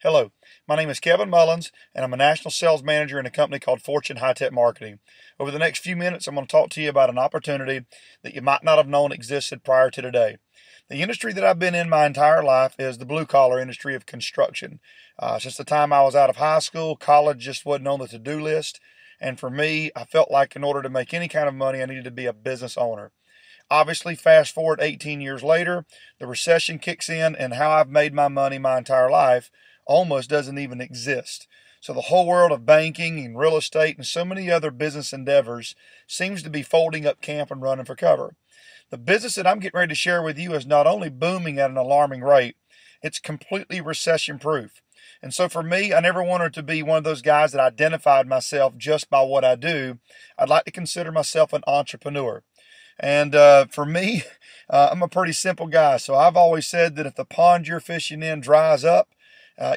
Hello, my name is Kevin Mullins, and I'm a national sales manager in a company called Fortune High-Tech Marketing. Over the next few minutes, I'm going to talk to you about an opportunity that you might not have known existed prior to today. The industry that I've been in my entire life is the blue-collar industry of construction. Since the time I was out of high school, college just wasn't on the to-do list. And for me, I felt like in order to make any kind of money, I needed to be a business owner. Obviously, fast forward 18 years later, the recession kicks in, and how I've made my money my entire life almost doesn't even exist. So the whole world of banking and real estate and so many other business endeavors seems to be folding up camp and running for cover. The business that I'm getting ready to share with you is not only booming at an alarming rate, it's completely recession proof. And so for me, I never wanted to be one of those guys that identified myself just by what I do. I'd like to consider myself an entrepreneur. And for me, I'm a pretty simple guy. So I've always said that if the pond you're fishing in dries up,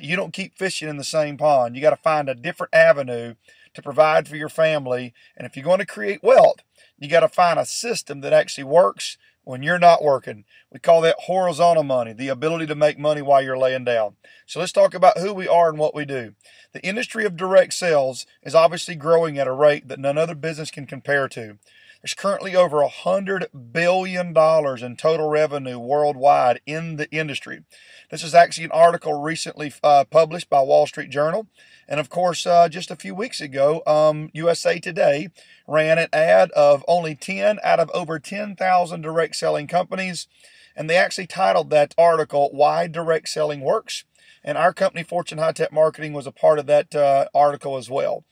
you don't keep fishing in the same pond. You got to find a different avenue to provide for your family. And if you're going to create wealth, you got to find a system that actually works when you're not working. We call that horizontal money, the ability to make money while you're laying down. So let's talk about who we are and what we do. The industry of direct sales is obviously growing at a rate that none other business can compare to. There's currently over $100 billion in total revenue worldwide in the industry. This is actually an article recently published by Wall Street Journal. And of course, just a few weeks ago, USA Today ran an ad of only 10 out of over 10,000 direct selling companies. And they actually titled that article, Why Direct Selling Works. And our company, Fortune High-Tech Marketing, was a part of that article as well.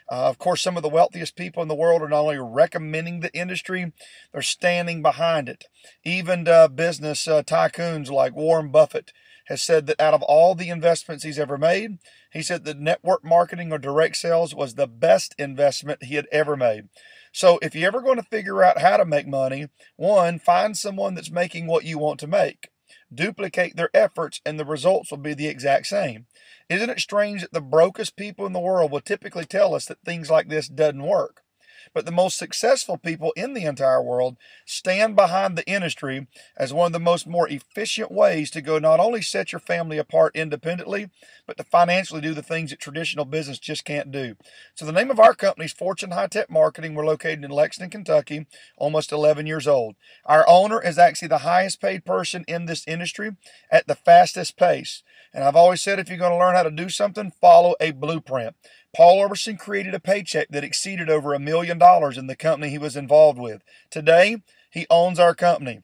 Of course, some of the wealthiest people in the world are not only recommending the industry, they're standing behind it. Even business tycoons like Warren Buffett has said that out of all the investments he's ever made, he said that network marketing or direct sales was the best investment he had ever made. So if you're ever going to figure out how to make money, one, find someone that's making what you want to make. Duplicate their efforts and the results will be the exact same. Isn't it strange that the brokest people in the world will typically tell us that things like this doesn't work? But the most successful people in the entire world stand behind the industry as one of the more efficient ways to go not only set your family apart independently, but to financially do the things that traditional business just can't do. So the name of our company is Fortune High-Tech Marketing. We're located in Lexington, Kentucky, almost 11 years old. Our owner is actually the highest paid person in this industry at the fastest pace. And I've always said if you're going to learn how to do something, follow a blueprint. Paul Overson created a paycheck that exceeded over $1 million in the company he was involved with. Today, he owns our company.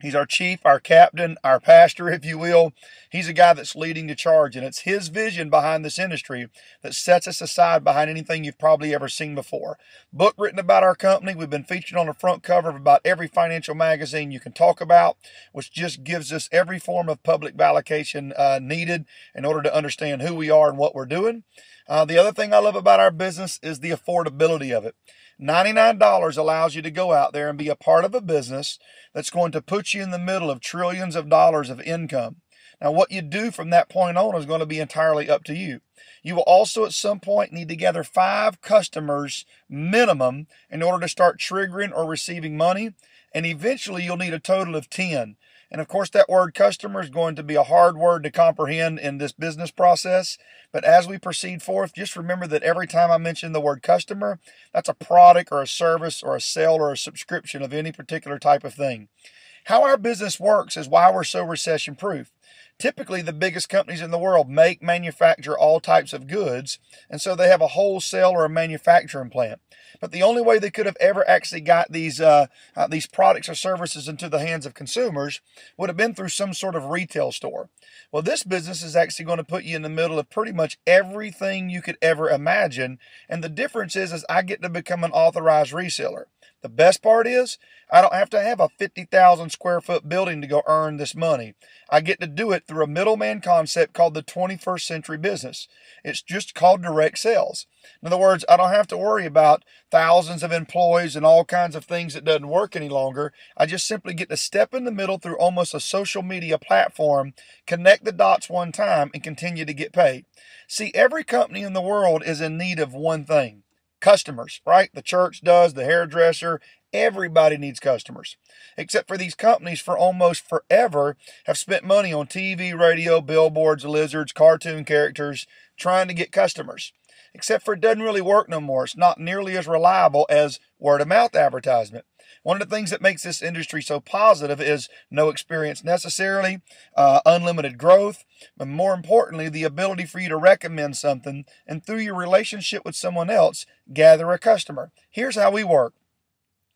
He's our chief, our captain, our pastor, if you will. He's a guy that's leading the charge, and it's his vision behind this industry that sets us aside behind anything you've probably ever seen before. Book written about our company. We've been featured on the front cover of about every financial magazine you can talk about, which just gives us every form of public validation needed in order to understand who we are and what we're doing. The other thing I love about our business is the affordability of it. $99 allows you to go out there and be a part of a business that's going to put you in the middle of trillions of dollars of income. Now, what you do from that point on is going to be entirely up to you. You will also at some point need to gather 5 customers minimum in order to start triggering or receiving money. And eventually you'll need a total of 10. And of course, that word customer is going to be a hard word to comprehend in this business process. But as we proceed forth, just remember that every time I mention the word customer, that's a product or a service or a sale or a subscription of any particular type of thing. How our business works is why we're so recession proof. Typically, the biggest companies in the world manufacture all types of goods, and so they have a wholesale or a manufacturing plant. But the only way they could have ever actually got these products or services into the hands of consumers would have been through some sort of retail store. Well, this business is actually going to put you in the middle of pretty much everything you could ever imagine, and the difference is I get to become an authorized reseller. The best part is I don't have to have a 50,000 square foot building to go earn this money. I get to do it through a middleman concept called the 21st century business. It's just called direct sales. In other words, I don't have to worry about thousands of employees and all kinds of things that doesn't work any longer. I just simply get to step in the middle through almost a social media platform, connect the dots one time, and continue to get paid. See, every company in the world is in need of one thing: Customers, right? The church does, the hairdresser, everybody needs customers. Except for these companies for almost forever have spent money on TV, radio, billboards, lizards, cartoon characters, trying to get customers. Except for it doesn't really work no more. It's not nearly as reliable as word of mouth advertisement. One of the things that makes this industry so positive is no experience necessarily, unlimited growth, but more importantly, the ability for you to recommend something and through your relationship with someone else, gather a customer. Here's how we work.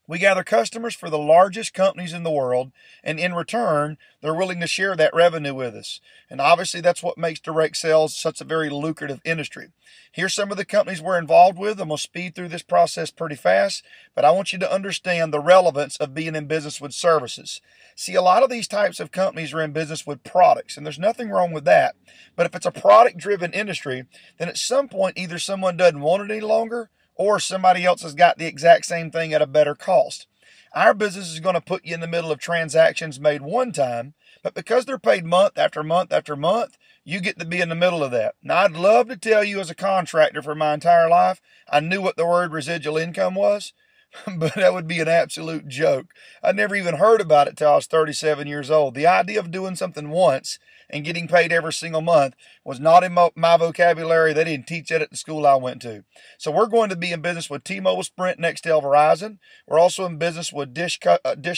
We gather customers for the largest companies in the world, and in return, they're willing to share that revenue with us. And obviously, that's what makes direct sales such a very lucrative industry. Here's some of the companies we're involved with. I'm going to speed through this process pretty fast, but I want you to understand the relevance of being in business with services. See, a lot of these types of companies are in business with products, and there's nothing wrong with that. But if it's a product-driven industry, then at some point, either someone doesn't want it any longer, or somebody else has got the exact same thing at a better cost. Our business is going to put you in the middle of transactions made one time, but because they're paid month after month after month, you get to be in the middle of that. Now, I'd love to tell you as a contractor for my entire life, I knew what the word residual income was, but that would be an absolute joke. I never even heard about it till I was 37 years old. The idea of doing something once and getting paid every single month was not in my vocabulary. They didn't teach that at the school I went to. So we're going to be in business with T-Mobile, Sprint, Nextel, Verizon. We're also in business with Dish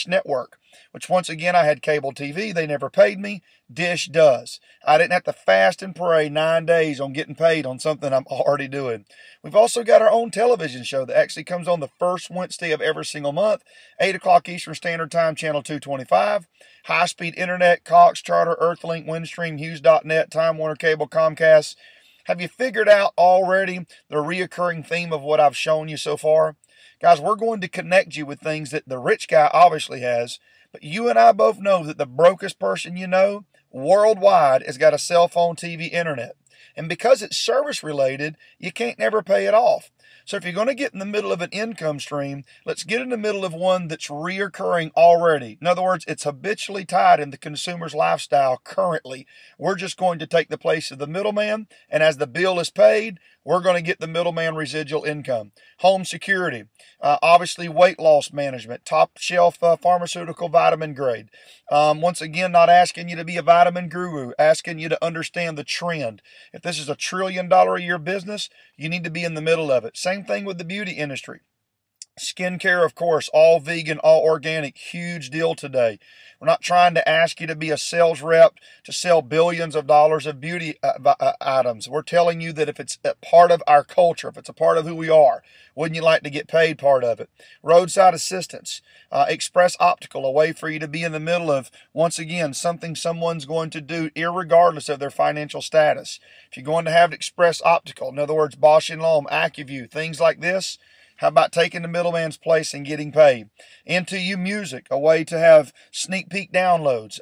Network, which once again, I had cable TV. They never paid me. Dish does. I didn't have to fast and pray 9 days on getting paid on something I'm already doing. We've also got our own television show that actually comes on the first Wednesday of every single month, 8 o'clock Eastern Standard Time, channel 225. High-speed internet, Cox, Charter, Earthlink, Windstream, Hughes.net, Time Warner Cable, Comcast. Have you figured out already the reoccurring theme of what I've shown you so far? Guys, we're going to connect you with things that the rich guy obviously has, but you and I both know that the brokest person you know worldwide has got a cell phone, TV, internet. And because it's service related, you can't never pay it off. So if you're going to get in the middle of an income stream, let's get in the middle of one that's reoccurring already. In other words, it's habitually tied in the consumer's lifestyle currently. We're just going to take the place of the middleman, and as the bill is paid, we're going to get the middleman residual income. Home security, obviously weight loss management, top shelf pharmaceutical vitamin grade. Once again, not asking you to be a vitamin guru, asking you to understand the trend. If this is a $1 trillion a year business, you need to be in the middle of it. Same thing with the beauty industry. Skincare, of course, all vegan, all organic, huge deal today. We're not trying to ask you to be a sales rep to sell billions of dollars of beauty items. We're telling you that if it's a part of our culture, if it's a part of who we are, wouldn't you like to get paid part of it? Roadside assistance, Express Optical, a way for you to be in the middle of, once again, something someone's going to do irregardless of their financial status. If you're going to have Express Optical, in other words, Bosch & Lomb, AccuView, things like this, how about taking the middleman's place and getting paid? Into You Music, a way to have sneak peek downloads.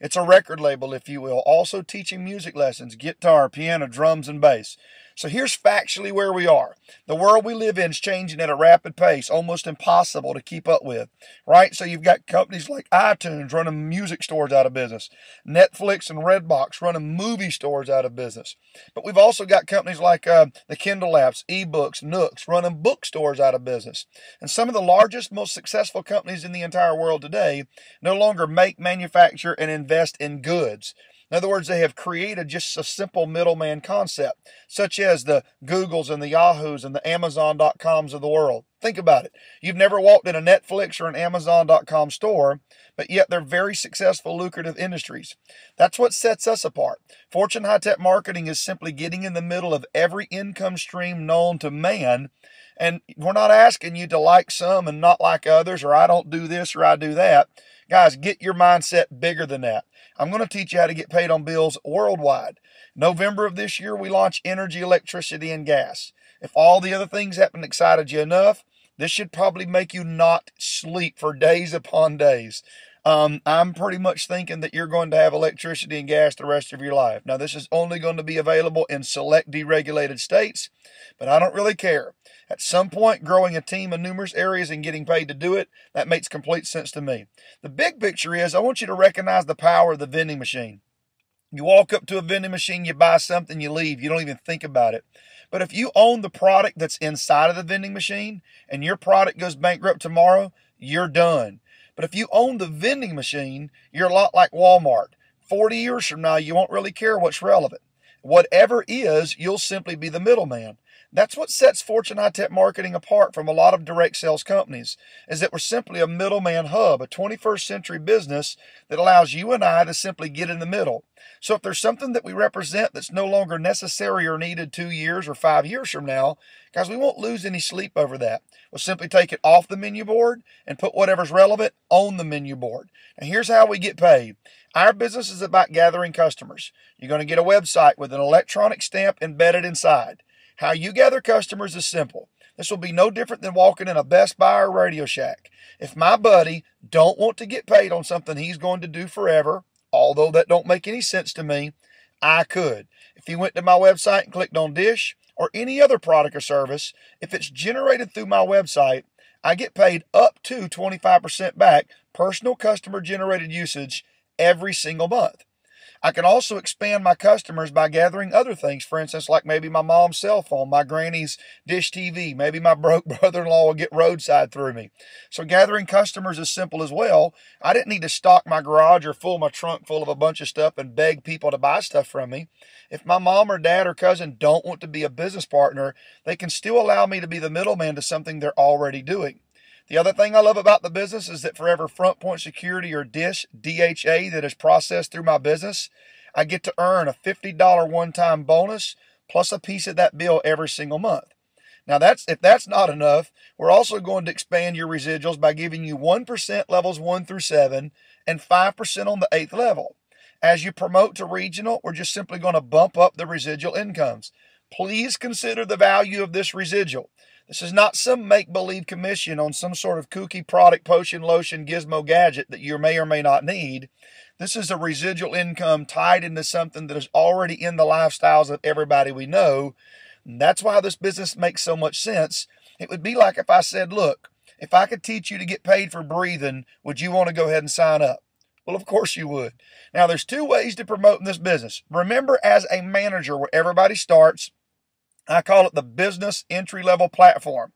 It's a record label, if you will. Also teaching music lessons, guitar, piano, drums, and bass. So here's factually where we are. The world we live in is changing at a rapid pace, almost impossible to keep up with, right? So you've got companies like iTunes running music stores out of business, Netflix and Redbox running movie stores out of business. But we've also got companies like the Kindle apps, eBooks, Nooks, running bookstores out of business. And some of the largest, most successful companies in the entire world today no longer make, manufacture, and invest in goods. In other words, they have created just a simple middleman concept, such as the Googles and the Yahoos and the Amazon.coms of the world. Think about it. You've never walked in a Netflix or an Amazon.com store, but yet they're very successful, lucrative industries. That's what sets us apart. Fortune High-Tech Marketing is simply getting in the middle of every income stream known to man. And we're not asking you to like some and not like others, or I don't do this or I do that. Guys, get your mindset bigger than that. I'm going to teach you how to get paid on bills worldwide. November of this year, we launch energy, electricity, and gas. If all the other things haven't excited you enough, this should probably make you not sleep for days upon days. I'm pretty much thinking that you're going to have electricity and gas the rest of your life. Now, this is only going to be available in select deregulated states, but I don't really care. At some point, growing a team in numerous areas and getting paid to do it, that makes complete sense to me. The big picture is I want you to recognize the power of the vending machine. You walk up to a vending machine, you buy something, you leave. You don't even think about it. But if you own the product that's inside of the vending machine and your product goes bankrupt tomorrow, you're done. But if you own the vending machine, you're a lot like Walmart. 40 years from now, you won't really care what's relevant. Whatever is, you'll simply be the middleman. That's what sets Fortune High-Tech Marketing apart from a lot of direct sales companies, is that we're simply a middleman hub, a 21st century business that allows you and I to simply get in the middle. So if there's something that we represent that's no longer necessary or needed 2 years or 5 years from now, guys, we won't lose any sleep over that. We'll simply take it off the menu board and put whatever's relevant on the menu board. And here's how we get paid. Our business is about gathering customers. You're going to get a website with an electronic stamp embedded inside. How you gather customers is simple. This will be no different than walking in a Best Buy or Radio Shack. If my buddy don't want to get paid on something he's going to do forever, although that don't make any sense to me, I could. If he went to my website and clicked on Dish or any other product or service, if it's generated through my website, I get paid up to 25% back personal customer generated usage every single month. I can also expand my customers by gathering other things. For instance, like maybe my mom's cell phone, my granny's dish TV, maybe my broke brother-in-law will get roadside through me. So gathering customers is simple as well. I didn't need to stock my garage or fill my trunk full of a bunch of stuff and beg people to buy stuff from me. If my mom or dad or cousin don't want to be a business partner, they can still allow me to be the middleman to something they're already doing. The other thing I love about the business is that for every front point security or DHA that is processed through my business, I get to earn a $50 one-time bonus plus a piece of that bill every single month. Now, if that's not enough, we're also going to expand your residuals by giving you 1% levels 1 through 7 and 5% on the 8th level. As you promote to regional, we're just simply going to bump up the residual incomes. Please consider the value of this residual. This is not some make-believe commission on some sort of kooky product, potion, lotion, gizmo gadget that you may or may not need. This is a residual income tied into something that is already in the lifestyles of everybody we know. And that's why this business makes so much sense. It would be like if I said, look, if I could teach you to get paid for breathing, would you want to go ahead and sign up? Well, of course you would. Now, there's 2 ways to promote in this business. Remember, as a manager, where everybody starts, I call it the business entry-level platform.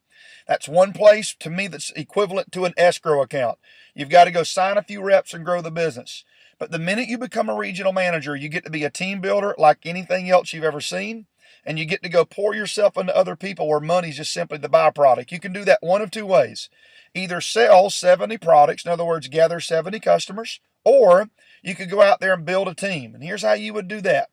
That's one place to me that's equivalent to an escrow account. You've got to go sign a few reps and grow the business. But the minute you become a regional manager, you get to be a team builder like anything else you've ever seen, and you get to go pour yourself into other people where money's just simply the byproduct. You can do that one of 2 ways. Either sell 70 products, in other words, gather 70 customers, or you could go out there and build a team. And here's how you would do that.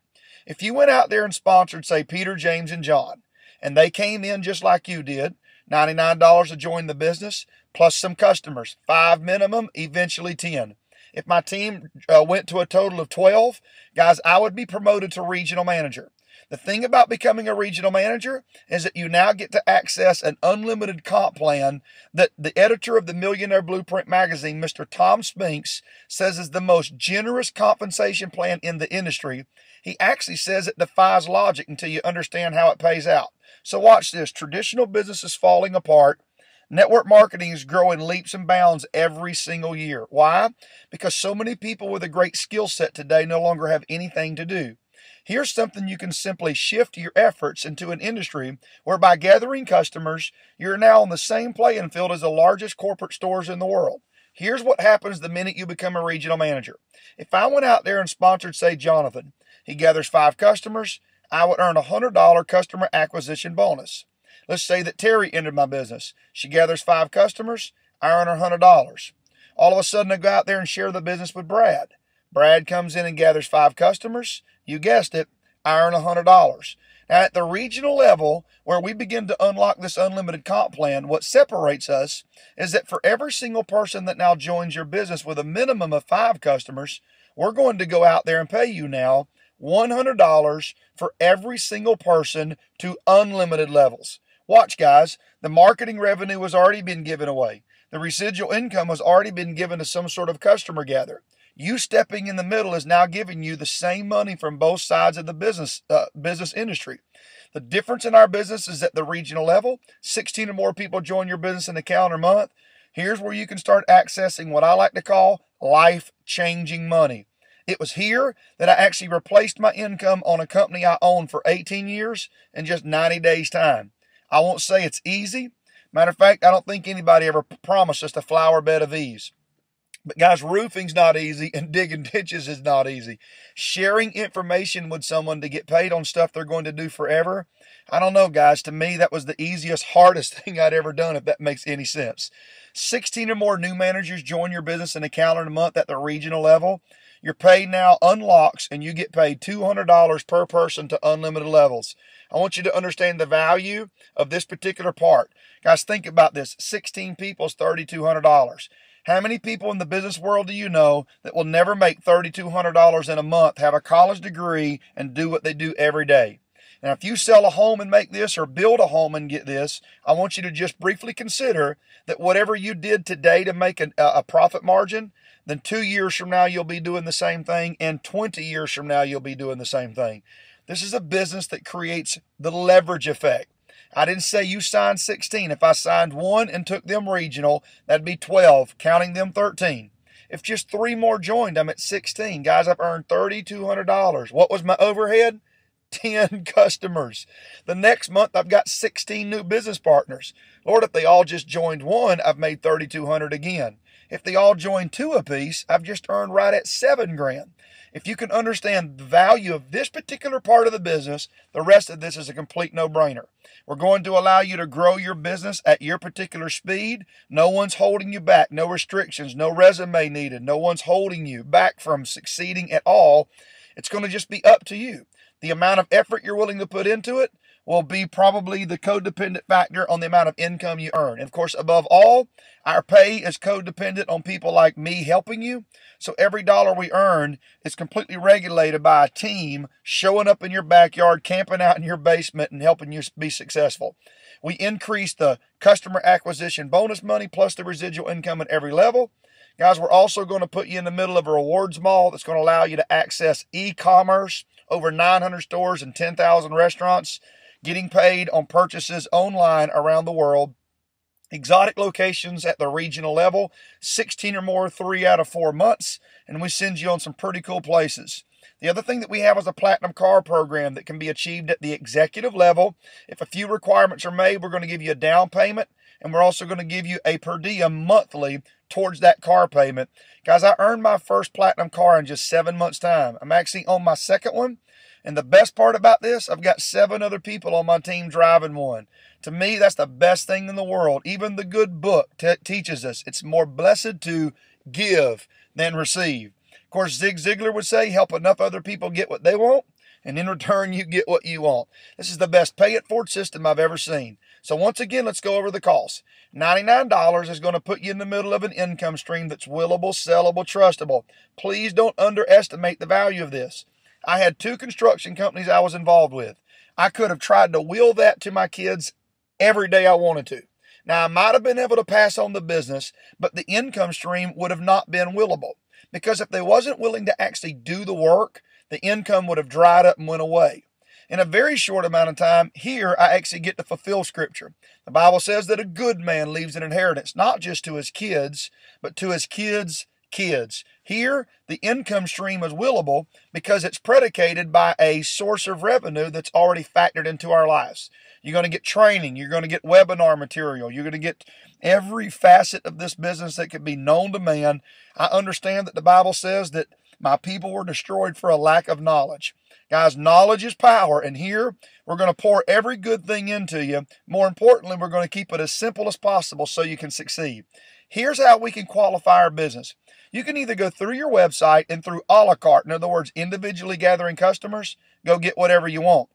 If you went out there and sponsored, say, Peter, James, and John, and they came in just like you did, $99 to join the business, plus some customers, 5 minimum, eventually 10. If my team went to a total of 12, guys, I would be promoted to regional manager. The thing about becoming a regional manager is that you now get to access an unlimited comp plan that the editor of the Millionaire Blueprint magazine, Mr. Tom Spinks, says is the most generous compensation plan in the industry. He actually says it defies logic until you understand how it pays out. So watch this. Traditional business is falling apart. Network marketing is growing leaps and bounds every single year. Why? Because so many people with a great skill set today no longer have anything to do. Here's something you can simply shift your efforts into an industry where by gathering customers, you're now on the same playing field as the largest corporate stores in the world. Here's what happens the minute you become a regional manager. If I went out there and sponsored, say, Jonathan, he gathers 5 customers, I would earn a $100 customer acquisition bonus. Let's say that Terry entered my business. She gathers 5 customers, I earn her $100. All of a sudden, I go out there and share the business with Brad. Brad comes in and gathers 5 customers. You guessed it, I earn $100. Now, at the regional level, where we begin to unlock this unlimited comp plan, what separates us is that for every single person that now joins your business with a minimum of 5 customers, we're going to go out there and pay you now $100 for every single person to unlimited levels. Watch, guys, the marketing revenue has already been given away. The residual income has already been given to some sort of customer gather. You stepping in the middle is now giving you the same money from both sides of the business industry. The difference in our business is at the regional level. 16 or more people join your business in a calendar month. Here's where you can start accessing what I like to call life-changing money. It was here that I actually replaced my income on a company I owned for 18 years in just 90 days' time. I won't say it's easy. Matter of fact, I don't think anybody ever promised us a flower bed of ease. But guys, roofing's not easy and digging ditches is not easy. Sharing information with someone to get paid on stuff they're going to do forever, I don't know, guys. To me, that was the easiest, hardest thing I'd ever done, if that makes any sense. 16 or more new managers join your business in a calendar month at the regional level. Your pay now unlocks and you get paid $200 per person to unlimited levels. I want you to understand the value of this particular part. Guys, think about this. 16 people is $3,200. How many people in the business world do you know that will never make $3,200 in a month, have a college degree, and do what they do every day? Now, if you sell a home and make this, or build a home and get this, I want you to just briefly consider that whatever you did today to make a profit margin, then 2 years from now you'll be doing the same thing, and 20 years from now you'll be doing the same thing. This is a business that creates the leverage effect. I didn't say you signed 16. If I signed one and took them regional, that'd be 12, counting them 13. If just 3 more joined, I'm at 16. Guys, I've earned $3,200. What was my overhead? 10 customers. The next month, I've got 16 new business partners. Lord, if they all just joined one, I've made $3,200 again. If they all join 2 apiece, I've just earned right at $7 grand. If you can understand the value of this particular part of the business, the rest of this is a complete no-brainer. We're going to allow you to grow your business at your particular speed. No one's holding you back. No restrictions, no resume needed. No one's holding you back from succeeding at all. It's going to just be up to you. The amount of effort you're willing to put into it will be probably the codependent factor on the amount of income you earn. And of course, above all, our pay is codependent on people like me helping you. So every dollar we earn is completely regulated by a team showing up in your backyard, camping out in your basement, and helping you be successful. We increase the customer acquisition bonus money plus the residual income at every level. Guys, we're also going to put you in the middle of a rewards mall that's going to allow you to access e-commerce, over 900 stores and 10,000 restaurants, getting paid on purchases online around the world. Exotic locations at the regional level, 16 or more, 3 out of 4 months, and we send you on some pretty cool places. The other thing that we have is a platinum car program that can be achieved at the executive level. If a few requirements are made, we're going to give you a down payment, and we're also going to give you a per diem monthly towards that car payment. Guys, I earned my first platinum car in just 7 months' time. I'm actually on my second one. And the best part about this, I've got 7 other people on my team driving one. To me, that's the best thing in the world. Even the good book teaches us it's more blessed to give than receive. Of course, Zig Ziglar would say, help enough other people get what they want, and in return, you get what you want. This is the best pay-it-forward system I've ever seen. So once again, let's go over the costs. $99 is going to put you in the middle of an income stream that's willable, sellable, trustable. Please don't underestimate the value of this. I had 2 construction companies I was involved with. I could have tried to will that to my kids every day I wanted to. Now, I might have been able to pass on the business, but the income stream would have not been willable. Because if they wasn't willing to actually do the work, the income would have dried up and went away. In a very short amount of time, here I actually get to fulfill Scripture. The Bible says that a good man leaves an inheritance, not just to his kids, but to his kids' kids. Here, the income stream is willable because it's predicated by a source of revenue that's already factored into our lives. You're going to get training. You're going to get webinar material. You're going to get every facet of this business that could be known to man. I understand that the Bible says that my people were destroyed for a lack of knowledge. Guys, knowledge is power, and here we're going to pour every good thing into you. More importantly, we're going to keep it as simple as possible so you can succeed. Here's how we can qualify our business. You can either go through your website and through a la carte, in other words, individually gathering customers, go get whatever you want.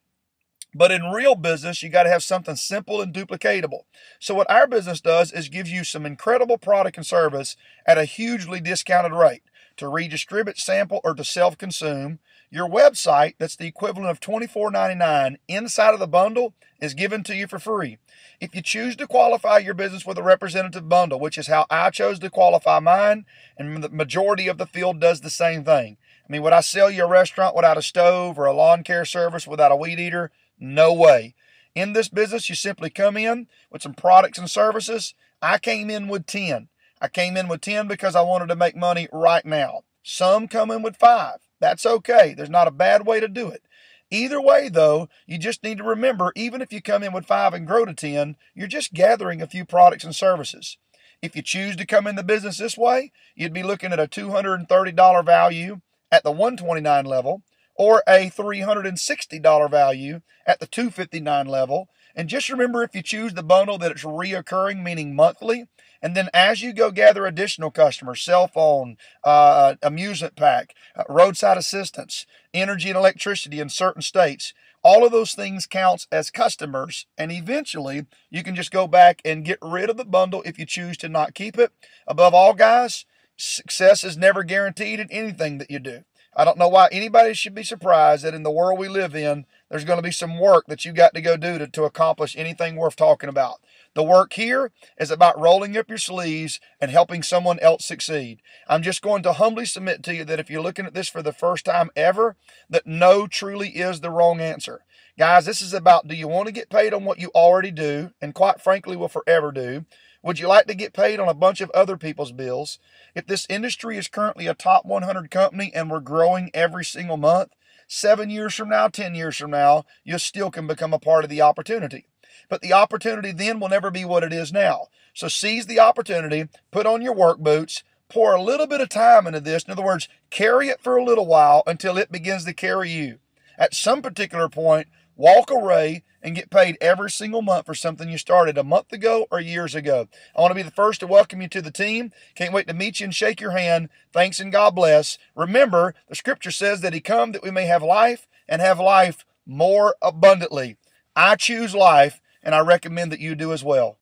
But in real business, you got to have something simple and duplicatable. So what our business does is gives you some incredible product and service at a hugely discounted rate to redistribute, sample, or to self-consume. Your website, that's the equivalent of $24.99 inside of the bundle, is given to you for free. If you choose to qualify your business with a representative bundle, which is how I chose to qualify mine, and the majority of the field does the same thing. I mean, would I sell you a restaurant without a stove or a lawn care service without a weed eater? No way. In this business, you simply come in with some products and services. I came in with 10. I came in with 10 because I wanted to make money right now. Some come in with 5. That's okay. There's not a bad way to do it. Either way, though, you just need to remember, even if you come in with 5 and grow to 10, you're just gathering a few products and services. If you choose to come in the business this way, you'd be looking at a $230 value at the 129 level, or a $360 value at the 259 level. And just remember, if you choose the bundle, that it's reoccurring, meaning monthly. And then as you go gather additional customers, cell phone, amusement pack, roadside assistance, energy and electricity in certain states, all of those things counts as customers. And eventually you can just go back and get rid of the bundle if you choose to not keep it. Above all, guys, success is never guaranteed in anything that you do. I don't know why anybody should be surprised that in the world we live in, there's going to be some work that you got to go do to accomplish anything worth talking about. The work here is about rolling up your sleeves and helping someone else succeed. I'm just going to humbly submit to you that if you're looking at this for the first time ever, that no truly is the wrong answer. Guys, this is about, do you want to get paid on what you already do, and quite frankly will forever do? Would you like to get paid on a bunch of other people's bills? If this industry is currently a top 100 company and we're growing every single month, 7 years from now, 10 years from now, you still can become a part of the opportunity. But the opportunity then will never be what it is now. So seize the opportunity, put on your work boots, pour a little bit of time into this. In other words, carry it for a little while until it begins to carry you. At some particular point, walk away and get paid every single month for something you started a month ago or years ago. I want to be the first to welcome you to the team. Can't wait to meet you and shake your hand. Thanks and God bless. Remember, the scripture says that he come that we may have life and have life more abundantly. I choose life, and I recommend that you do as well.